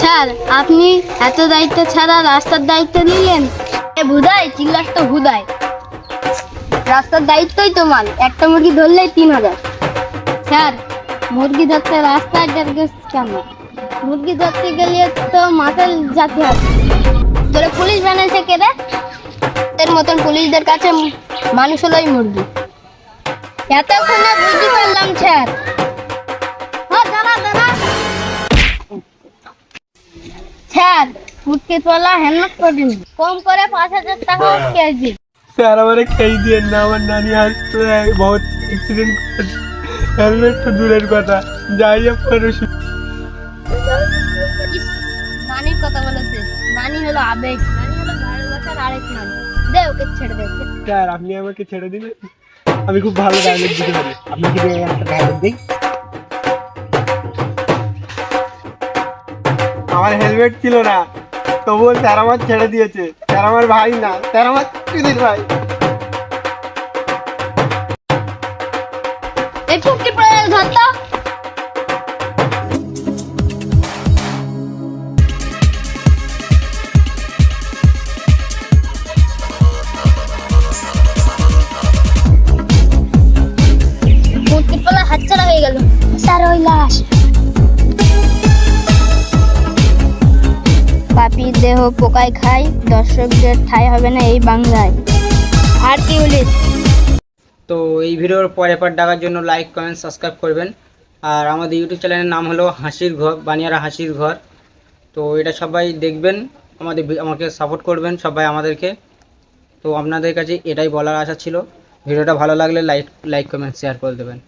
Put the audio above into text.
Sir, আপনি এত দায়িত্ব ছাড়া রাস্তার দায়িত্ব নিলেন? ভুদাই চিল্লাস তো ভুদাই, রাস্তার দায়িত্বই তোমার। একটা মুরগি ধরলেই 3,000। স্যার, মুরগি ধরতে রাস্তায় কেন? মুরগি ধরতে গেলে তো মাঠে যেতে হবে। ধরে পুলিশ বানাইছে কে রে? এর মতন পুলিশদের কাছে মানুষ হলোই মুরগি। এতক্ষণে বুঝতে পারলাম স্যার। স্যার, মুরগির পালা হেলমেট করিনি, কম করে 5,000 টাকা কেজি। স্যার আমারে খেয়ে দিয়ে না, আমার নানি হাসপাতালে বহুত অ্যাক্সিডেন্ট করেছে, হেলমেট তো দূরের কথা, যাই আপনার নানির কথা বলেছে। নানি হলো আবেগ, নানি হলো ভালোবাসার আরেক নাম। দে ওকে ছেড়ে দে। স্যার আপনি আমাকে ছেড়ে দিন, আমি খুব ভালো ডায়লগ দিতে পারি। আপনি কি একটা ডায়লগ দিই? আমার হেলমেট ছিল না, তবুও স্যার আমার ছেড়ে দিয়েছে। স্যার আমার ভাই না, স্যার আমার দিদির ভাই। এই ফুকি পড়ে ধরতো। ফুকির পালা হাতছাড়া হয়ে গেল। স্যার ওই লাশ। পাপির দেহ পোকায় খায়, দর্শকদের ঠাঁই হবে না এই বাংলায়। আর কি বলিস? তো এই ভিডিওর পরে ডাকার জন্য লাইক কমেন্ট সাবস্ক্রাইব করবেন। আর আমাদের ইউটিউব চ্যানেলের নাম হলো হাসির ঘর, বানিয়ারা হাসির ঘর। তো এটা সবাই দেখবেন, আমাকে সাপোর্ট করবেন সবাই আমাদেরকে। তো আপনাদের কাছে এটাই বলার আশা ছিল। ভিডিওটা ভালো লাগলে লাইক কমেন্ট শেয়ার করে দেবেন।